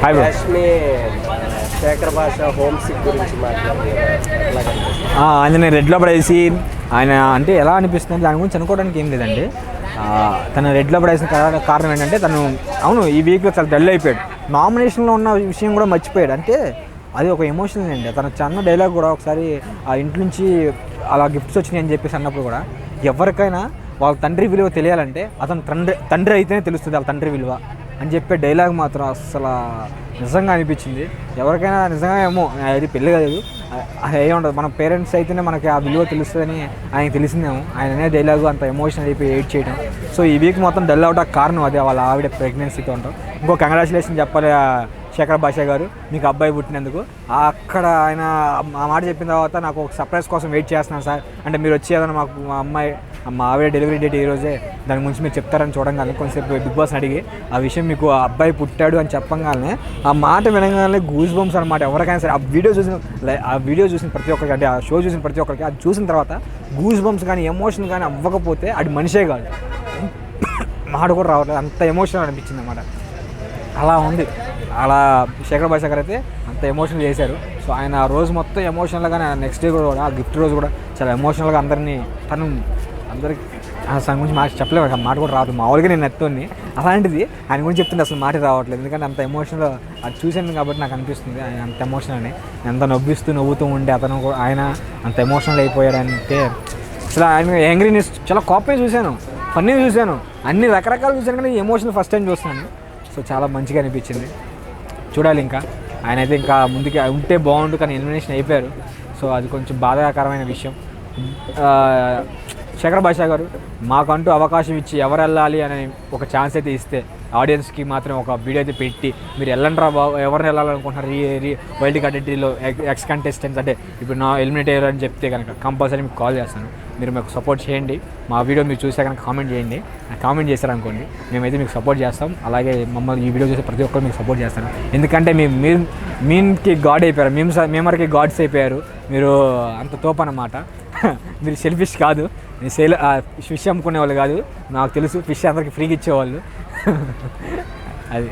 యాష్మి శేఖర్ భాష home sick గురించి ఆయన నేను రెడ్లో పడేసి ఆయన అంటే ఎలా అనిపిస్తుంది దాని గురించి అనుకోవడానికి ఏం లేదండి. తను రెడ్లో పడేసిన కారణం ఏంటంటే తను అవును ఈ వీక్లో చాలా డల్ అయిపోయాడు. నామినేషన్లో ఉన్న విషయం కూడా మర్చిపోయాడు. అంటే అది ఒక ఎమోషనల్ అండి. తన చిన్న డైలాగ్ కూడా ఒకసారి ఆ ఇంటి నుంచి అలా గిఫ్ట్స్ వచ్చినాయి అని చెప్పేసి అన్నప్పుడు కూడా ఎవరికైనా వాళ్ళ తండ్రి విలువ తెలియాలంటే అతను తండ్రి అయితేనే తెలుస్తుంది వాళ్ళ తండ్రి విలువ అని చెప్పే డైలాగ్ మాత్రం అసలు నిజంగా అనిపించింది. ఎవరికైనా నిజంగా ఏమో అది పెళ్ళి కాదు ఏముండదు, మన పేరెంట్స్ అయితేనే మనకి ఆ విలువ తెలుస్తుందని ఆయనకి తెలిసిందేమో. ఆయన అనే డైలాగు అంత ఎమోషనల్ అయిపోయి ఎయిట్ చేయడం. సో ఈ వీక్ మొత్తం డల్ అవడానికి కారణం అదే, వాళ్ళ ఆవిడ ప్రెగ్నెన్సీతో ఉంటాం. ఇంకో కంగ్రాచులేషన్ చెప్పాలి శేఖర్ భాష గారు, మీకు అబ్బాయి పుట్టినందుకు. అక్కడ ఆయన ఆ మాట చెప్పిన తర్వాత నాకు ఒక సర్ప్రైజ్ కోసం వెయిట్ చేస్తున్నాను సార్ అంటే మీరు వచ్చి ఏదైనా మాకు మా ఆవిడ డెలివరీ డేట్ ఈరోజే దాని గురించి మీరు చెప్తారని చూడంగానే కొంచెంసేపు బిగ్ బాస్ అడిగి ఆ విషయం మీకు ఆ అబ్బాయి పుట్టాడు అని చెప్పగానే ఆ మాట వినగానే గూస్ బంప్స్ అనమాట. ఎవరికైనా సరే ఆ వీడియో చూసిన ప్రతి ఒక్కరికి అంటే ఆ షో చూసిన ప్రతి ఒక్కరికి అది చూసిన తర్వాత గూస్ బంప్స్ కానీ ఎమోషన్ కానీ అవ్వకపోతే అది మనిషే కాదు, మాట కూడా రావట్లేదు. అంత ఎమోషనల్ అనిపించింది అన్నమాట. అలా ఉంది. అలా శేఖర్ భాష గారు అయితే అంత ఎమోషనల్ చేశారు. సో ఆయన ఆ రోజు మొత్తం ఎమోషనల్గానే నెక్స్ట్ డే కూడా ఆ గిఫ్ట్ రోజు కూడా చాలా ఎమోషనల్గా అందరినీ అందరికి దాని గురించి మాట చెప్పలేము, మాట కూడా రాదు. మామూలుగా నేను ఎత్తుని అలాంటిది ఆయన గురించి చెప్తుంటే అసలు మాట రావట్లేదు. ఎందుకంటే అంత ఎమోషనల్ అది చూశాను కాబట్టి నాకు అనిపిస్తుంది ఆయన అంత ఎమోషనల్ అని. ఎంత నవ్వుతూ ఉండే అతను ఆయన అంత ఎమోషనల్ అయిపోయాడంటే అసలు ఆయన యాంగ్రీనెస్ చాలా కోపమే చూశాను, ఫన్నీ చూశాను, అన్ని రకరకాలు చూశాను కానీ ఎమోషనల్ ఫస్ట్ టైం చూస్తున్నాను. సో చాలా మంచిగా అనిపించింది. చూడాలి ఇంకా ఆయన అయితే ఇంకా ముందుకి ఉంటే బాగుండు కానీ ఎలిమినేషన్ అయిపోయారు. సో అది కొంచెం బాధాకరమైన విషయం. శేఖర్ భాష గారు మాకంటూ అవకాశం ఇచ్చి ఎవరు వెళ్ళాలి అని ఒక ఛాన్స్ అయితే ఇస్తే ఆడియన్స్కి మాత్రం ఒక వీడియో అయితే పెట్టి మీరు వెళ్ళండి రా బాబు ఎవరిని వెళ్ళాలనుకుంటున్నారు వైల్డ్ కార్డ్ ఎంట్రీలో ఎక్స్ కంటెస్టెంట్స్ అంటే ఇప్పుడు నా ఎలిమినేట్ అయ్యారు అని చెప్తే కనుక కంపల్సరీ మీకు కాల్ చేస్తాను. మీరు మాకు సపోర్ట్ చేయండి. మా వీడియో మీరు చూసే కనుక కామెంట్ చేయండి. కామెంట్ చేశారనుకోండి మేమైతే మీకు సపోర్ట్ చేస్తాం. అలాగే మమ్మల్ని ఈ వీడియో చూసే ప్రతి ఒక్కరు మీకు సపోర్ట్ చేస్తాను. ఎందుకంటే మీకి గాడ్ అయిపోయారు, మేమరికి గాడ్స్ అయిపోయారు. మీరు అంత తోపు అన్నమాట. మీరు సెల్ఫిష్ కాదు, ఫిష్ అమ్ముకునే వాళ్ళు కాదు. నాకు తెలుసు ఫిష్ అందరికి ఫ్రీగా ఇచ్చేవాళ్ళు అది.